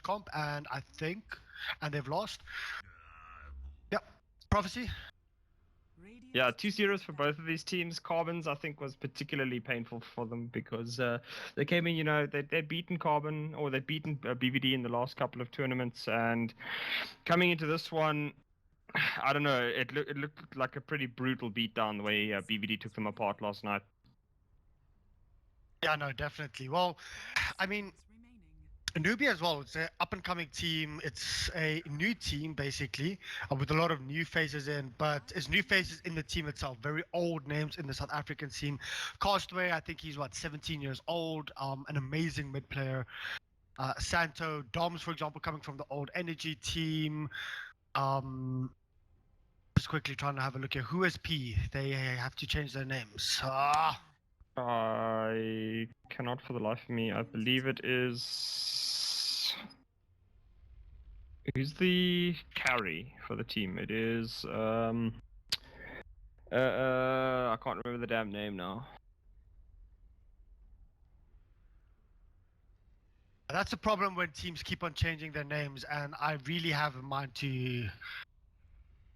comp, and they've lost. Yep, Prophecy. Yeah, 2-0 for both of these teams. Carbon's, I think, was particularly painful for them because they came in, they'd beaten Carbon, or they'd beaten BVD in the last couple of tournaments, and coming into this one, I don't know, it looked like a pretty brutal beatdown the way BVD took them apart last night. Yeah, no, definitely. Well, I mean, Nubia as well, it's an up-and-coming team. It's a new team, basically, with a lot of new faces in, but it's new faces in the team itself. Very old names in the South African scene. Castaway, I think he's, 17 years old, an amazing mid-player. Santo, Doms, for example, coming from the old Energy team. Just quickly trying to have a look here. Who is P? They have to change their names. I cannot for the life of me. I believe it is... Who's the carry for the team? It is... I can't remember the damn name now. That's a problem when teams keep on changing their names, and I really have in mind to...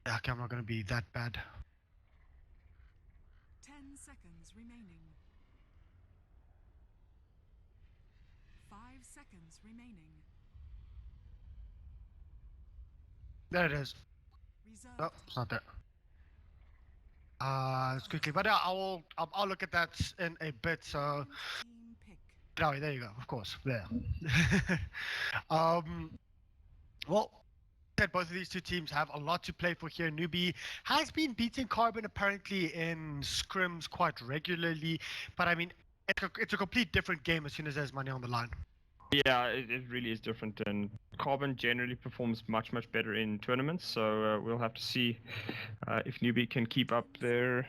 Yeah, okay, I'm not going to be that bad. 10 seconds remaining. 5 seconds remaining. There it is. No, it's not there. Let's quickly, but I'll look at that in a bit. So, no, there you go. Of course, there. Well, both of these two teams have a lot to play for here. Newbie has been beating Carbon apparently in scrims quite regularly, but I mean, it's a complete different game as soon as there's money on the line. Yeah, it really is different, and Carbon generally performs much better in tournaments. So we'll have to see if Newbie can keep up their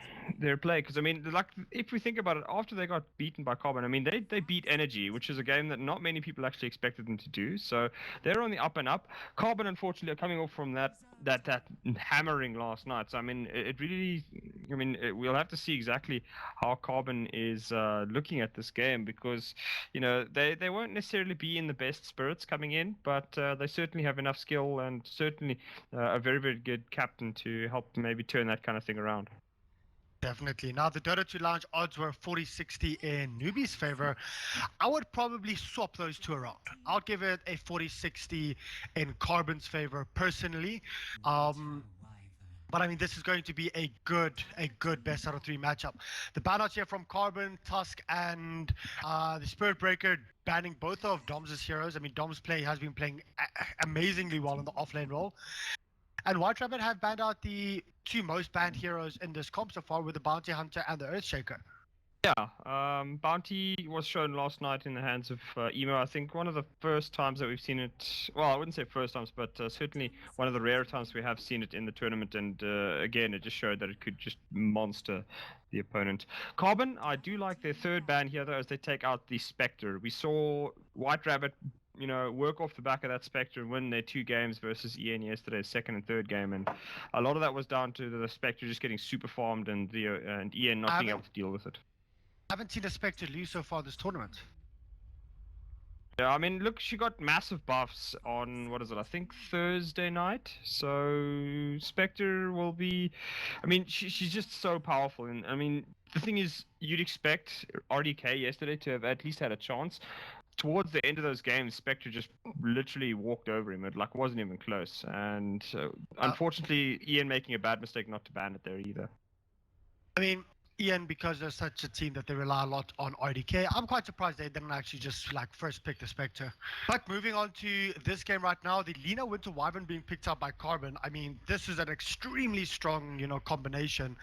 play. Because I mean, like if we think about it, after they got beaten by Carbon, I mean they beat Energy, which is a game that not many people actually expected them to do. So they're on the up and up. Carbon, unfortunately, are coming off from that hammering last night. So I mean, it really, I mean, we'll have to see exactly how Carbon is looking at this game, because they won't necessarily be in the best spirits coming in, but they certainly have enough skill and certainly a very good captain to help maybe turn that kind of thing around. Definitely. Now, the Dota 2 Lounge odds were 40-60 in Newbie's favor. I would probably swap those two around. I'll give it a 40-60 in Carbon's favor personally. But I mean, this is going to be a good best out of 3 matchup. The banouts here from Carbon, Tusk, and the Spirit Breaker banning both of Dom's heroes. I mean, Dom's play has been playing amazingly well in the offlane role. And White Rabbit have banned out the 2 most banned heroes in this comp so far, with the Bounty Hunter and the Earthshaker. Yeah, Bounty was shown last night in the hands of Emo. I think one of the first times that we've seen it, well, I wouldn't say first times, but certainly one of the rare times we have seen it in the tournament. And again, it just showed that it could just monster the opponent. Carbon, I do like their 3rd ban here, though, as they take out the Spectre. We saw White Rabbit, work off the back of that Spectre and win their 2 games versus Ian yesterday, 2nd and 3rd game, and a lot of that was down to the Spectre just getting super farmed and Ian not being able to deal with it. I haven't seen a Spectre lose so far this tournament. Yeah, I mean, look, she got massive buffs on, I think Thursday night. So Spectre will be, I mean, she's just so powerful. And I mean, the thing is, you'd expect RDK yesterday to have at least had a chance. Towards the end of those games, Spectre just literally walked over him. It wasn't even close. And unfortunately, Ian making a bad mistake not to ban it there either. I mean, Ian, because they're such a team that they rely a lot on RDK, I'm quite surprised they didn't actually just first pick the Spectre. But moving on to this game right now, the Lina Winter Wyvern being picked up by Carbon. I mean, this is an extremely strong, combination.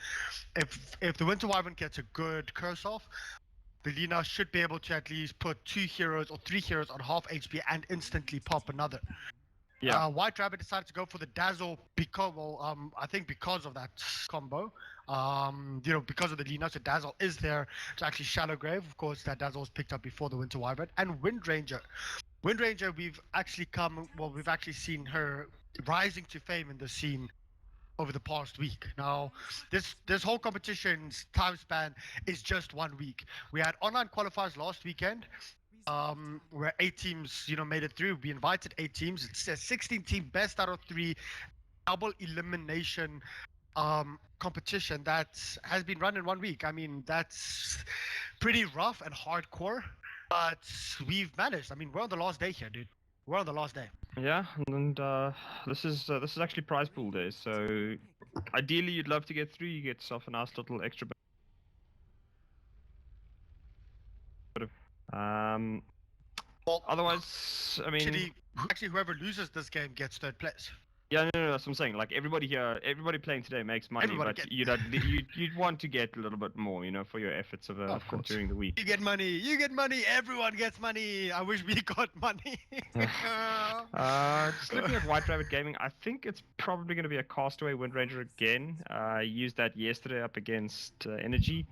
If the Winter Wyvern gets a good curse off, the Lina should be able to at least put 2 heroes or 3 heroes on half HP and instantly pop another. Yeah. White Rabbit decided to go for the Dazzle because, I think because of that combo. Because of the Lina, so Dazzle is there to actually Shallow Grave. Of course, that Dazzle was picked up before the Winter Wyvern. And Wind Ranger. Wind Ranger, we've actually seen her rising to fame in the scene over the past week. Now, this whole competition's time span is just 1 week. We had online qualifiers last weekend, where 8 teams, made it through. We invited 8 teams. It's a 16-team best out of 3 double elimination competition that has been run in 1 week. I mean, that's pretty rough and hardcore, but we've managed. I mean, we're on the last day here, dude. We're on the last day. Yeah, and this is actually prize pool day. So ideally, you'd love to get through. You get yourself a nice little extra bit of. Well, Otherwise, I mean, actually, whoever loses this game gets third place. yeah, no, that's what I'm saying. Like everybody here, everybody playing today makes money, Everybody but you'd want to get a little bit more, for your efforts of course. during the week. You get money. You get money. Everyone gets money. I wish we got money. Just looking at White Rabbit Gaming, I think it's probably going to be a Castaway Wind Ranger again. I used that yesterday up against Energy.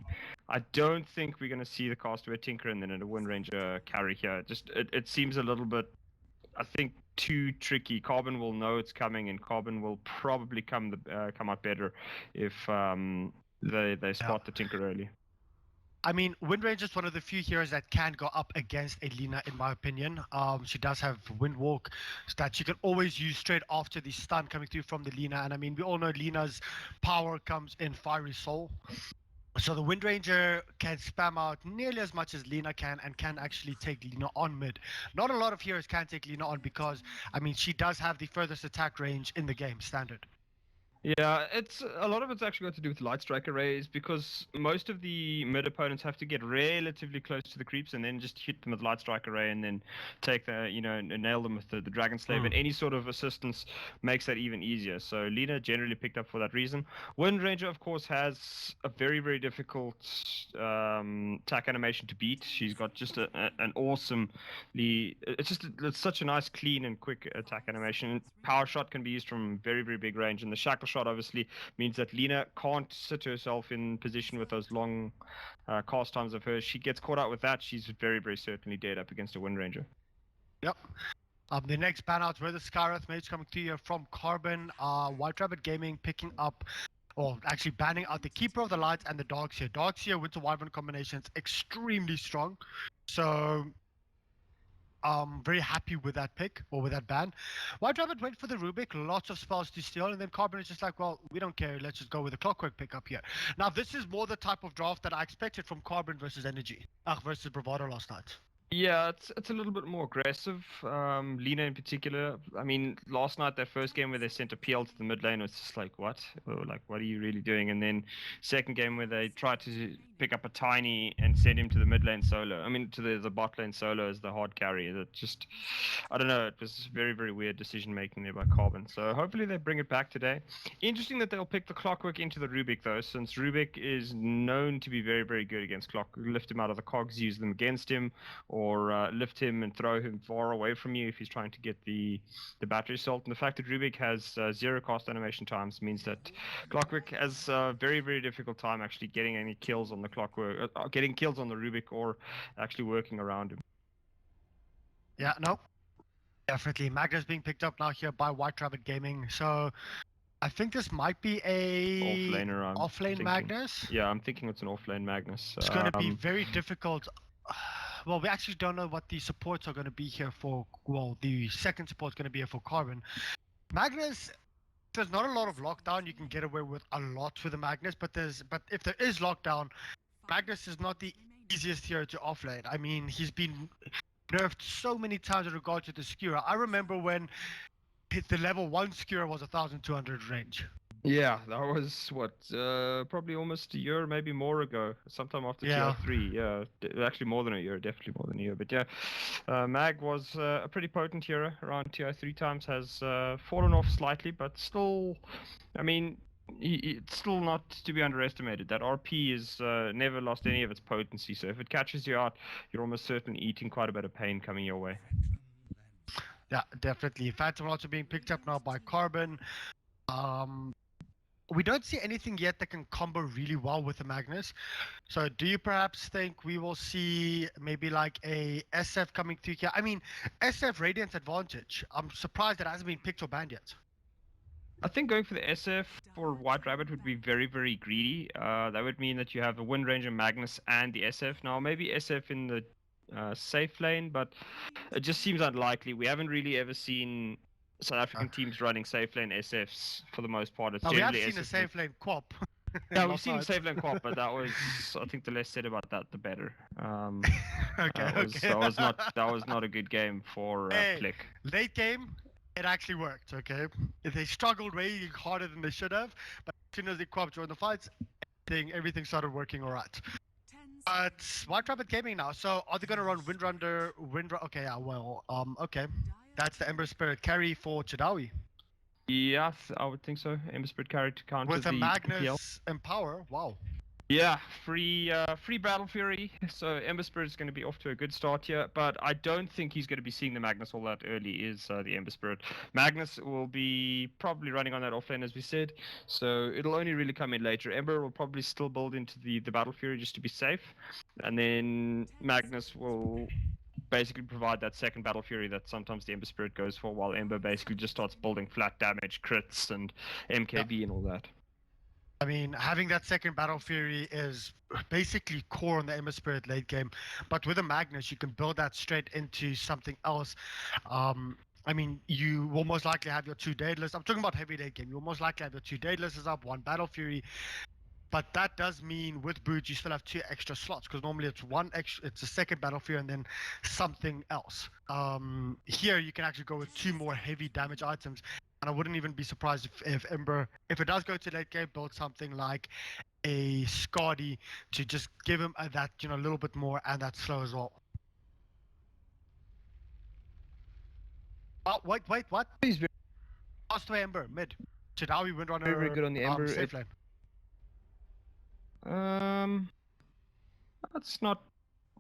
I don't think we're going to see the Castaway Tinker and then a Wind Ranger carry here. Just it seems a little bit, I think, too tricky. Carbon will know it's coming, and Carbon will probably come out better if they spot the Tinker early. I mean, Wind Ranger is one of the few heroes that can go up against a Lina, in my opinion. She does have Windwalk that she can always use straight after the stun coming through from the Lina. And I mean, we all know Lina's power comes in Fiery Soul. So the Wind Ranger can spam out nearly as much as Lina can, and can actually take Lina on mid. Not a lot of heroes can take Lina on because, I mean, she does have the furthest attack range in the game, standard. Yeah, it's a lot of it's actually got to do with light strike arrays, because most of the mid opponents have to get relatively close to the creeps and then just hit them with light strike array and then take and nail them with the Dragon Slave, and any sort of assistance makes that even easier. So Lina generally picked up for that reason. Wind Ranger, of course, has a very, very difficult attack animation to beat. She's got just an awesomely, it's such a nice, clean and quick attack animation. Power shot can be used from very, very big range, and the shackle shot obviously means that Lina can't sit herself in position with those long cast times of hers. She gets caught out with that, she's very, very certainly dead up against a Wind Ranger. Yep. The next banouts were the Skywrath Mage coming to you from Carbon. White Rabbit Gaming picking up, or actually banning out the Keeper of the Lights and the Darkseer. Darkseer Winter Wyvern combination is extremely strong. So very happy with that pick, or with that ban. White Rabbit went for the Rubik, lots of spells to steal, and then Carbon is just like, well, we don't care, let's just go with the Clockwork pick up here. Now, this is more the type of draft that I expected from Carbon versus Energy, versus Bravado last night. Yeah, it's a little bit more aggressive. Lina in particular. I mean, last night, their first game where they sent a PL to the mid lane was just like, what? Or like, what are you really doing? And then second game where they tried to pick up a Tiny and send him to the mid lane solo. I mean, to the bot lane solo as the hard carry. That just, I don't know. It was very, very weird decision making there by Carbon. So hopefully they bring it back today. Interesting that they'll pick the Clockwork into the Rubik though, since Rubik is known to be very, very good against Clockwork. Lift him out of the cogs, use them against him, or lift him and throw him far away from you if he's trying to get the battery assault. And the fact that Rubik has 0 cost animation times means that Clockwork has a very, very difficult time actually getting any kills on the Clockwork, getting kills on the Rubik, or actually working around him. Yeah, no, definitely. Magnus being picked up now here by White Rabbit Gaming. So I think this might be a off-lane Magnus. Yeah, I'm thinking it's an off-lane Magnus. It's going to be very difficult. Well, we actually don't know what the supports are going to be here for. Well, the second support is going to be here for Carbon. Magnus, there's not a lot of lockdown. You can get away with a lot with the Magnus, but if there is lockdown, Magnus is not the easiest hero to offlane. I mean, he's been nerfed so many times in regard to the Skura. I remember when the level 1 Skura was 1200 range. Yeah, that was probably almost a year, maybe more ago, sometime after TI3. Yeah, actually more than a year, definitely more than a year. But yeah, Mag was a pretty potent hero around TI3 times, has fallen off slightly, but still, I mean, it's still not to be underestimated. That RP is never lost any of its potency, so if it catches you out, you're almost certainly eating quite a bit of pain coming your way. Yeah, definitely. Phantom also being picked up now by Carbon. We don't see anything yet that can combo really well with the Magnus. So do you perhaps think we will see maybe like a SF coming through here? I mean, SF Radiance Advantage. I'm surprised that it hasn't been picked or banned yet. I think going for the SF for White Rabbit would be very, very greedy. That would mean that you have the Wind Ranger, Magnus, and the SF. Now, maybe SF in the safe lane, but it just seems unlikely. We haven't really ever seen South African teams running safe lane SFs for the most part. It's Now, we have generally seen a SF. safe lane quap. Yeah, we've last seen night. safe lane quap, but that was, I think, the less said about that, the better. Okay, okay. That was not a good game for Hey. Flick. Late game, it actually worked, okay? They struggled way harder than they should have, but as soon as they quap during the fights, everything started working all right. 10 But seconds. White Rabbit Gaming now, so are they going to run okay, yeah, well, okay. Dire That's the Ember Spirit carry for Chidawi. Yeah, I would think so. Ember Spirit carry to counter With a the PL. Magnus Empower, wow. Yeah, free Battle Fury. So Ember Spirit is going to be off to a good start here, but I don't think he's going to be seeing the Magnus all that early. Is the Ember Spirit? Magnus will be probably running on that offlane as we said, so it'll only really come in later. Ember will probably still build into the Battle Fury just to be safe, and then Magnus will basically provide that second Battle Fury that sometimes the Ember Spirit goes for, while Ember basically just starts building flat damage, crits, and MKB and all that. I mean, having that second Battle Fury is basically core on the Ember Spirit late game, but with a Magnus, you can build that straight into something else. I mean, you will most likely have your 2 Daedalus. I'm talking about heavy late game. You'll most likely have your 2 Daedaluses up, 1 Battle Fury. But that does mean with Boots, you still have 2 extra slots because normally it's a second Battle Fury and then something else. Here, you can actually go with 2 more heavy damage items. And I wouldn't even be surprised if Ember, if it does go to late game, build something like a Skadi to just give him that, a little bit more and that slow as well. Oh, wait, what? He's very, Lost to Ember, mid. Chidawi Windrunner. very good on the Ember. Safe lane. That's not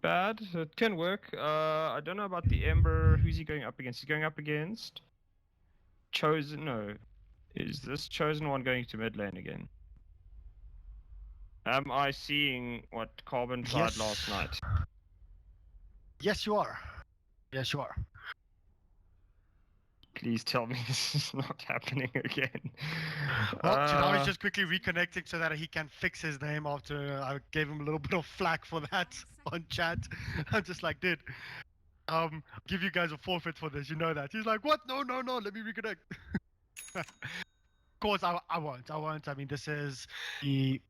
bad. It can work. I don't know about the Ember. Who's he going up against? He's going up against Chosen. No, is this Chosen one going to mid lane again? Am I seeing what Carbon tried Yes. last night? Yes, you are. Yes, you are. Please tell me this is not happening again. Well, Chidawi's just quickly reconnecting so that he can fix his name after I gave him a little bit of flack for that on chat. I'm just like, dude, give you guys a forfeit for this. You know that. He's like, what? No, let me reconnect. Of course, I won't. I mean, this is the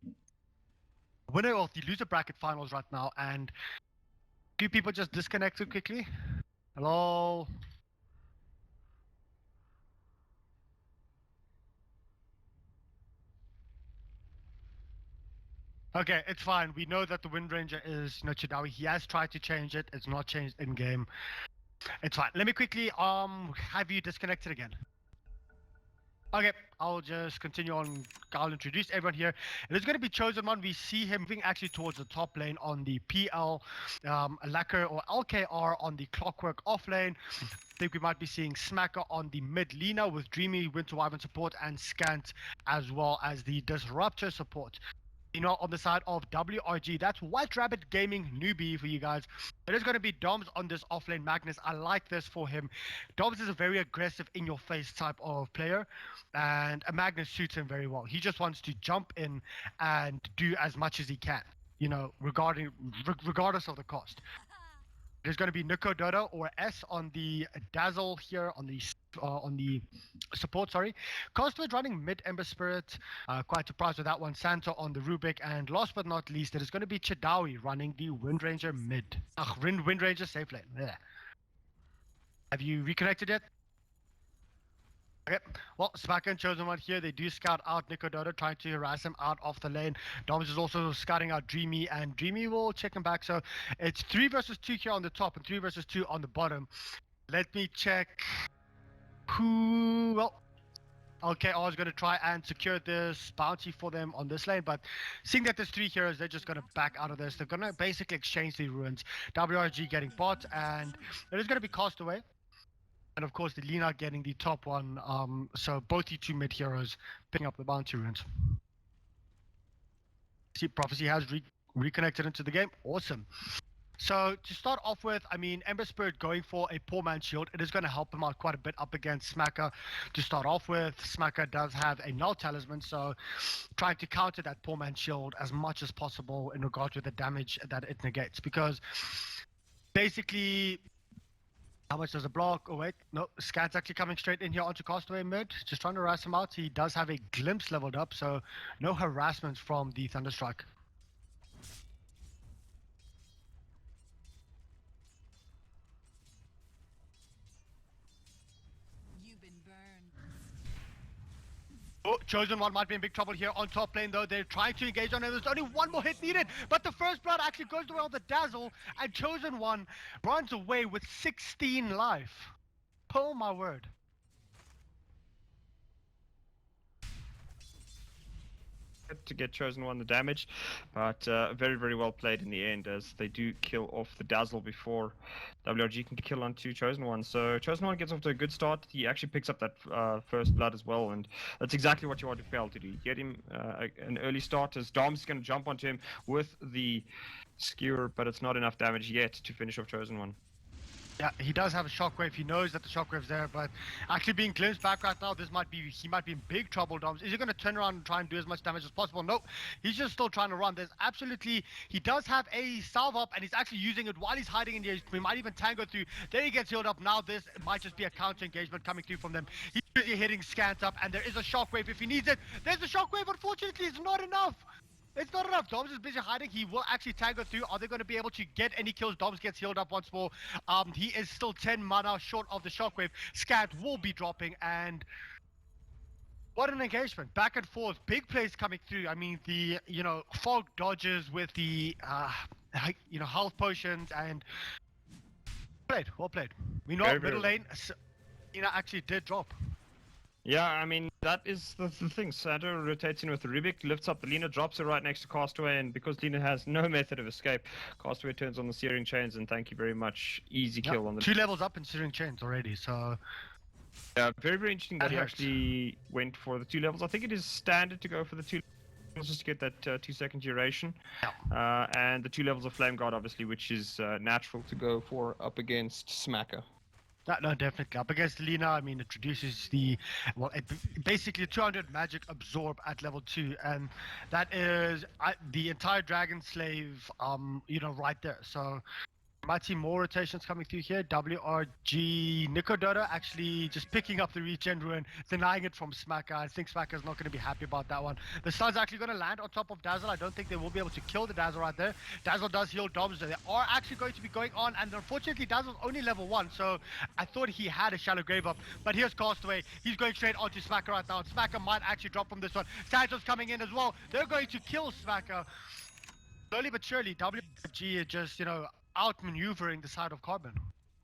winner of the loser bracket finals right now, and few people just disconnected quickly. Hello. Okay, it's fine. We know that the Wind Ranger is Chidawi. He has tried to change it. It's not changed in game. It's fine. Let me quickly have you disconnected again. Okay, I'll just continue on. I'll introduce everyone here. It is going to be Chosen One. We see him moving actually towards the top lane on the PL, Lacquer or LKR on the Clockwork off lane. I think we might be seeing Smacker on the mid Lina with Dreamy, Winter Wyvern support, and Scant as well as the Disruptor support. On the side of WRG, that's White Rabbit Gaming newbie for you guys. It is going to be Doms on this offlane Magnus. I like this for him. Doms is a very aggressive, in-your-face type of player, and a Magnus suits him very well. He just wants to jump in and do as much as he can, regardless of the cost. There's going to be Nico Dodo or S on the Dazzle here on the support, sorry. Costwood running mid Ember Spirit. Quite surprised with that one. Santo on the Rubik. And last but not least, it is going to be Chidawi running the Wind Ranger mid. Wind Ranger safe lane. There. Have you reconnected yet? Okay, well, Smacker and Chosen One here, they do scout out Nico Dodo, trying to harass him out of the lane. Doms is also scouting out Dreamy, and Dreamy will check him back. So it's 3 versus 2 here on the top and 3 versus 2 on the bottom. Let me check who, well, okay, I was going to try and secure this bounty for them on this lane, but seeing that there's 3 heroes, they're just going to back out of this. They're going to basically exchange the ruins. WRG getting bot, and it is going to be Castaway. And of course, the Lina getting the top one. So both the 2 mid heroes picking up the bounty runes. See, Prophecy has reconnected into the game. Awesome. So to start off with, I mean, Ember Spirit going for a poor man's shield. It is going to help him out quite a bit up against Smacker. To start off with, Smacker does have a null talisman, so trying to counter that poor man's shield as much as possible in regard to the damage that it negates. Because basically, how much does a block? Oh wait, no, Scat's actually coming straight in here onto Castaway mid, just trying to harass him out. He does have a glimpse leveled up, so no harassment from the Thunderstrike. You've been burned. Oh, Chosen One might be in big trouble here on top lane though. They're trying to engage on him. There's only one more hit needed, but the first blood actually goes away on the Dazzle, and Chosen One runs away with 16 life. Oh my word. To get Chosen One the damage, but very, very well played in the end, as they do kill off the Dazzle before WRG can kill onto Chosen One. So Chosen One gets off to a good start. He actually picks up that first blood as well, and that's exactly what you want to fail to do. Get him an early start, as Dom's going to jump onto him with the skewer, but it's not enough damage yet to finish off Chosen One. Yeah, he does have a shockwave. He knows that the shockwave's there, but actually being glimpsed back right now, he might be in big trouble, Doms. Is he going to turn around and try and do as much damage as possible? Nope. He's just still trying to run. He does have a salve up, and he's actually using it while he's hiding in here. We might even tango through. There he gets healed up. Now this might just be a counter engagement coming through from them. He's busy hitting scans up, and there is a shockwave if he needs it. There's a shockwave. Unfortunately, it's not enough. It's not enough. Doms is busy hiding. He will actually tango through. Are they going to be able to get any kills? Doms gets healed up once more. He is still 10 mana short of the shockwave. Scat will be dropping, and what an engagement. Back and forth. Big plays coming through. I mean, the, fog dodges with the, health potions, and well played. We know Very, middle very lane, actually did drop. Yeah, I mean, that is the thing. Sando rotates in with the Rubik, lifts up the Lina, drops her right next to Castaway, and because Lina has no method of escape, Castaway turns on the Searing Chains, and thank you very much. Easy kill on the... 2 levels up in Searing Chains already, so... Yeah, very, very interesting that he hurts. actually went for the 2 levels. I think it is standard to go for the 2 levels just to get that 2-second duration. Yeah. And the 2 levels of Flame Guard, obviously, which is natural to go for up against Smacker. No, definitely. Up against Lina, I mean, it reduces basically 200 magic absorb at level 2, and that is the entire Dragon Slave, right there. So, might see more rotations coming through here. WRG Nicodota actually just picking up the regen ruin, denying it from Smacker. I think Smacker's not going to be happy about that one. The stun's actually going to land on top of Dazzle. I don't think they will be able to kill the Dazzle right there. Dazzle does heal Doms. They are actually going to be going on, and unfortunately Dazzle's only level 1, so I thought he had a shallow grave up. But here's Castaway. He's going straight onto Smacker right now. Smacker might actually drop from this one. Santos coming in as well. They're going to kill Smacker. Slowly but surely, WRG is just, outmaneuvering the side of Carbon.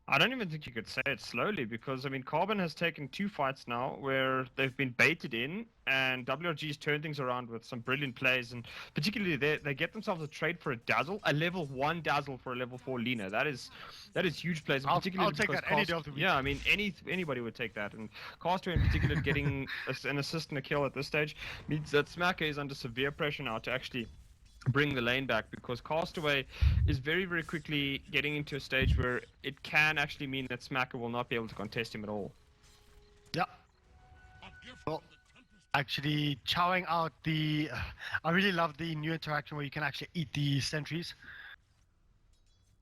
I don't even think you could say it slowly, because, I mean, Carbon has taken 2 fights now where they've been baited in, and WRG's turned things around with some brilliant plays, and particularly they get themselves a trade for a Dazzle, a level 1 Dazzle for a level 4 Lina. That is huge plays. I'll particularly take that any day of the week. Yeah, I mean, anybody would take that, and Castaway in particular getting an assist and a kill at this stage means that Smacker is under severe pressure now to actually bring the lane back, because Castaway is very, very quickly getting into a stage where it can actually mean that Smacker will not be able to contest him at all. Yeah. Well, actually chowing out I really love the new interaction where you can actually eat the sentries.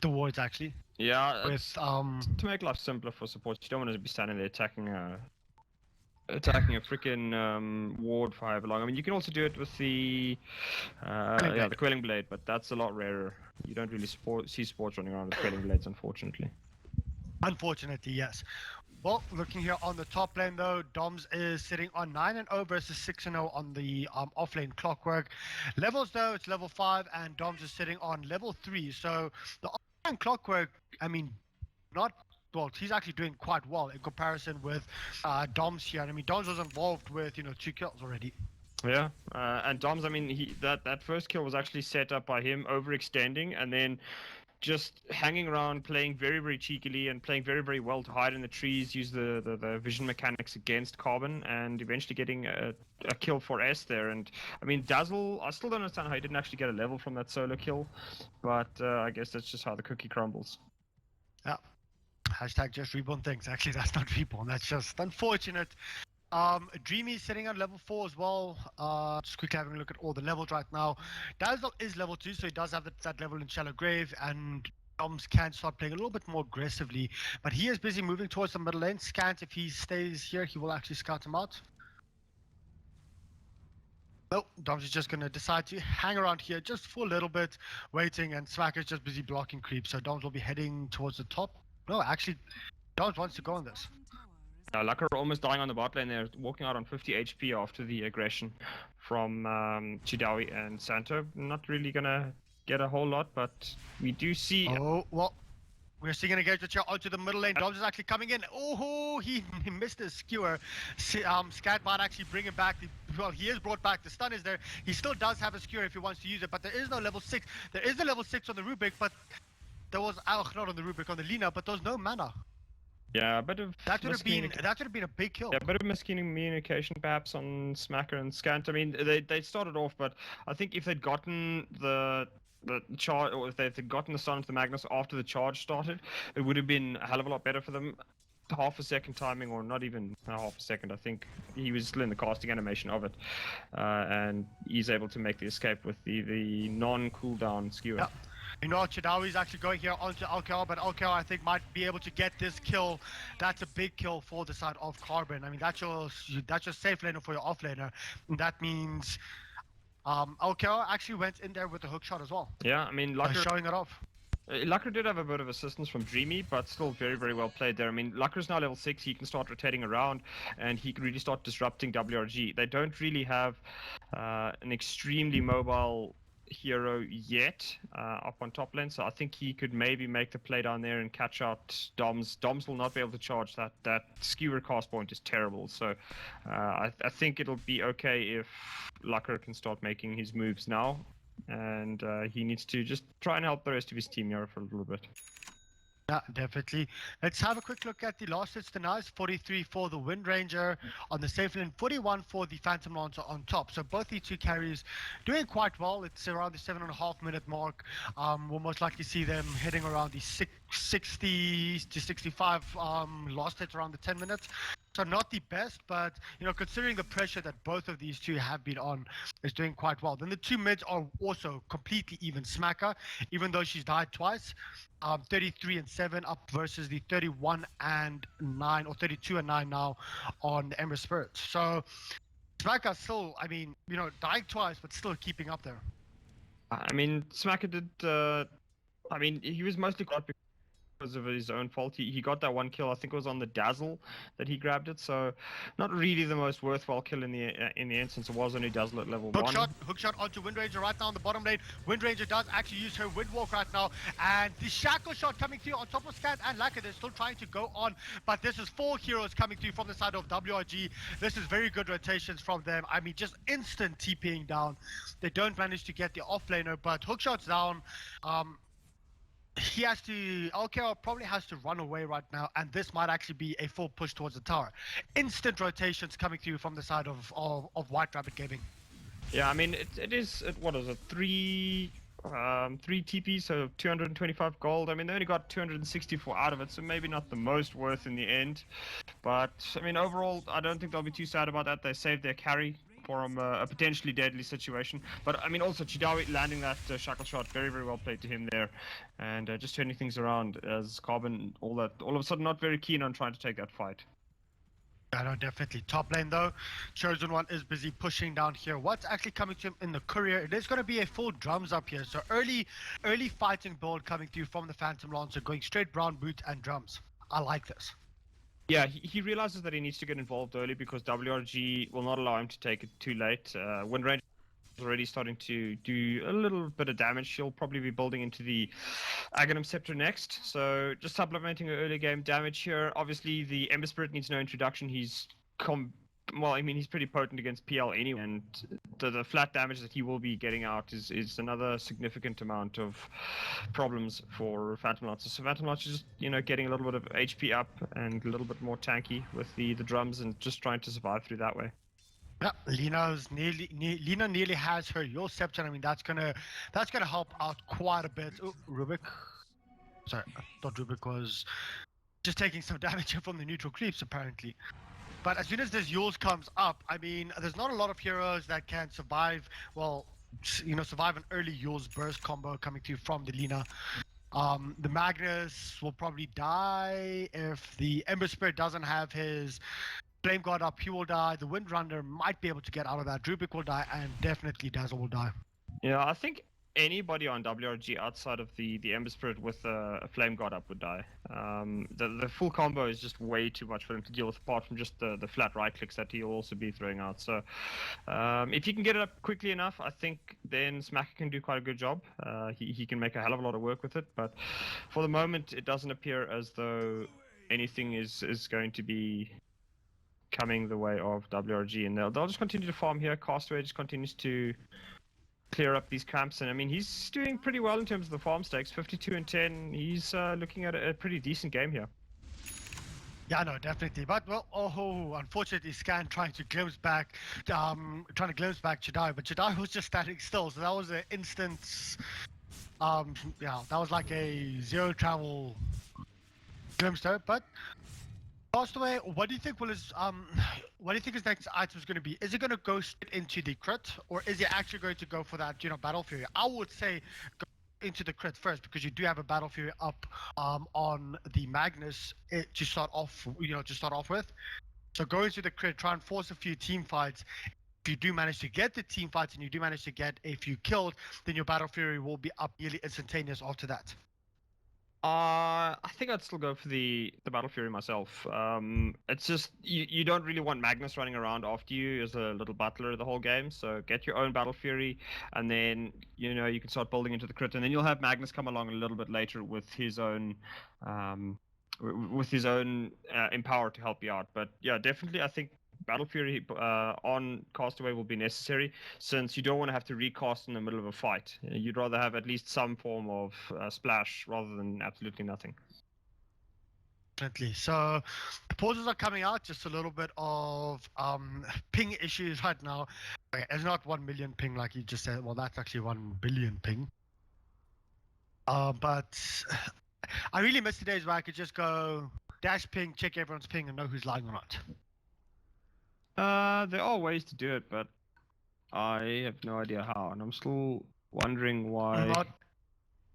The wards, actually. Yeah, With, to make life simpler for support, you don't want to be standing there attacking a freaking ward for however long. I mean, you can also do it with the the Quelling Blade, but that's a lot rarer. You don't really see sports running around with Quelling Blades, unfortunately. Unfortunately, yes. Well, looking here on the top lane though, Doms is sitting on 9-0 versus 6-0 on the off lane Clockwork. Levels though, it's level 5, and Doms is sitting on level 3. So the off lane Clockwork, I mean, he's actually doing quite well in comparison with Doms here. I mean, Doms was involved with 2 kills already. Yeah, and Doms, I mean, that first kill was actually set up by him overextending and then just hanging around, playing very, very cheekily and playing very, very well to hide in the trees, use the vision mechanics against Carbon, and eventually getting a kill for S there. And I mean, Dazzle, I still don't understand how he didn't actually get a level from that solo kill, but I guess that's just how the cookie crumbles. Yeah. Hashtag just reborn things. Actually, that's not reborn. That's just unfortunate. Dreamy is sitting on level 4 as well. Just quickly having a look at all the levels right now. Dazzle is level 2, so he does have that level in Shallow Grave, and Doms can start playing a little bit more aggressively, but he is busy moving towards the middle lane. Scant, if he stays here, he will actually scout him out. No, Doms is just going to decide to hang around here just for a little bit, waiting, and Smack is just busy blocking creep, so Doms will be heading towards the top. No, actually, Doms wants to go on this. Lucker almost dying on the bot lane there, walking out on 50 HP after the aggression from Chidawi and Santo. Not really gonna get a whole lot, but we do see... Oh, well, we're seeing an engagement here onto the middle lane. Doms is actually coming in. Oh, he missed his skewer. Scat might actually bring him back. Well, he is brought back. The stun is there. He still does have a skewer if he wants to use it, but there is no level 6. There is the level 6 on the Rubik, but there was... not on the Rubik, on the Lina, but there was no mana. Yeah, a bit of that would have been a big kill. Yeah, a bit of miscommunication perhaps on Smacker and Scant. I mean, they started off, but I think if they'd gotten the charge, or if they'd gotten the stun into the Magnus after the charge started, it would have been a hell of a lot better for them. Half a second timing, or not even half a second. I think he was still in the casting animation of it, and he's able to make the escape with the non-cooldown skewer. Yeah. You know, Chidawi is actually going here onto Alkel, but Alkel, I think, might be able to get this kill. That's a big kill for the side of Carbon. I mean, that's your safe laner for your off laner. And that means Alkel actually went in there with a hook shot as well. Yeah, I mean, Lucker showing it off. Lucker did have a bit of assistance from Dreamy, but still very, very well played there. I mean, Lucker's now level 6, he can start rotating around, and he can really start disrupting WRG. They don't really have an extremely mobile hero yet up on top lane, so I think he could maybe make the play down there and catch out Doms. Doms will not be able to charge that skewer cast point is terrible, so I think it'll be okay if Lucker can start making his moves now, and he needs to just try and help the rest of his team here for a little bit. Yeah, definitely. Let's have a quick look at the last hits tonight. 43 for the Wind Ranger on the safe lane, 41 for the Phantom Lancer on top. So both these two carries doing quite well. It's around the 7.5 minute mark. We'll most likely see them heading around the 60 to 65 last hits around the 10 minutes. So not the best, but you know, considering the pressure that both of these two have been on, is doing quite well. Then the two mids are also completely even. Smacker, even though she's died twice, 33 and 7 up versus the 31 and 9 or 32 and 9 now on the Ember Spirit. So Smacker still, I mean, you know, dying twice, but still keeping up there. I mean, Smacker did. I mean, he was mostly caught because of his own fault. He got that one kill. I think it was on the Dazzle that he grabbed it. So, not really the most worthwhile kill in the instance. It was only Dazzle at level 1. Hook shot onto Wind Ranger right now on the bottom lane. Wind Ranger does actually use her Windwalk right now, and the Shackle shot coming through on top of Scant and Laka. They're still trying to go on, but this is 4 heroes coming through from the side of WRG. This is very good rotations from them. I mean, just instant TPing down. They don't manage to get the offlaner, but hook shots down. He has to, LKR probably has to run away right now, and this might actually be a full push towards the tower. Instant rotations coming through from the side of White Rabbit Gaming. Yeah, I mean, it is, what is it, 3 TP, so 225 gold. I mean, they only got 264 out of it, so maybe not the most worth in the end. But, I mean, overall, I don't think they'll be too sad about that. They saved their carry from a potentially deadly situation. But I mean, also Chidawi landing that shackle shot, very, very well played to him there, and just turning things around as Carbon all of a sudden not very keen on trying to take that fight. I know, definitely. Top lane though, Chosen One is busy pushing down here. What's actually coming to him in the courier? It is going to be a full drums up here. So early fighting build coming through from the Phantom Lancer, going straight brown boot and drums. I like this. Yeah, he realizes that he needs to get involved early because WRG will not allow him to take it too late. Wind Ranger is already starting to do a little bit of damage. He'll probably be building into the Aghanim Scepter next. So just supplementing an early game damage here. Obviously, the Ember Spirit needs no introduction. He's well, I mean, he's pretty potent against PL anyway, and the flat damage that he will be getting out is another significant amount of problems for Phantom Lancer. So Phantom Lancer just, you know, getting a little bit of HP up and a little bit more tanky with the drums and just trying to survive through that way. Yeah, Lina nearly has her Yule Scepter. I mean, that's gonna help out quite a bit. Oh, Rubik. Sorry, I thought Rubik was just taking some damage from the neutral creeps apparently. But as soon as this Yules comes up, I mean, there's not a lot of heroes that can survive, well, you know, survive an early Yules burst combo coming through from the Lina. The Magnus will probably die. If the Ember Spirit doesn't have his Flame God up, he will die. The Windrunner might be able to get out of that. Drupik will die, and definitely Dazzle will die. Yeah, I think anybody on WRG outside of the Ember Spirit with a Flame God up would die. The full combo is just way too much for him to deal with, apart from just the flat right clicks that he'll also be throwing out. So if he can get it up quickly enough, I think then Smacker can do quite a good job. He can make a hell of a lot of work with it, but for the moment, it doesn't appear as though anything is going to be coming the way of WRG, and they'll just continue to farm here. Castaway just continues to clear up these camps, and I mean he's doing pretty well in terms of the farm stakes. 52 and 10. He's looking at a pretty decent game here. Yeah, no, definitely. But well, unfortunately, Scan trying to glimpse back Chidai, but Chidai was just standing still. So that was an instance. Yeah, that was like a zero travel glimpse there. But Castaway, what do you think his next item is going to be? Is it going to go straight into the crit, or is he actually going to go for that, Battle Fury? I would say go into the crit first, because you do have a Battle Fury up on the Magnus to start off with. So go into the crit, try and force a few team fights. If you do manage to get the team fights and you do manage to get a few killed, then your Battle Fury will be up nearly instantaneous after that. I think I'd still go for the Battle Fury myself. It's just you don't really want Magnus running around after you as a little butler the whole game. So get your own Battle Fury, and then you can start building into the crit, and then you'll have Magnus come along a little bit later with his own Empower to help you out. But yeah, definitely I think Battle Fury on Castaway will be necessary, since you don't want to have to recast in the middle of a fight. You'd rather have at least some form of splash rather than absolutely nothing. Definitely. So the pauses are coming out. Just a little bit of ping issues right now. Okay, it's not 1 million ping like you just said. Well, that's actually 1 billion ping. But I really miss the days where I could just go dash ping, check everyone's ping, and know who's lying or not. There are ways to do it, but I have no idea how, and I'm still wondering why.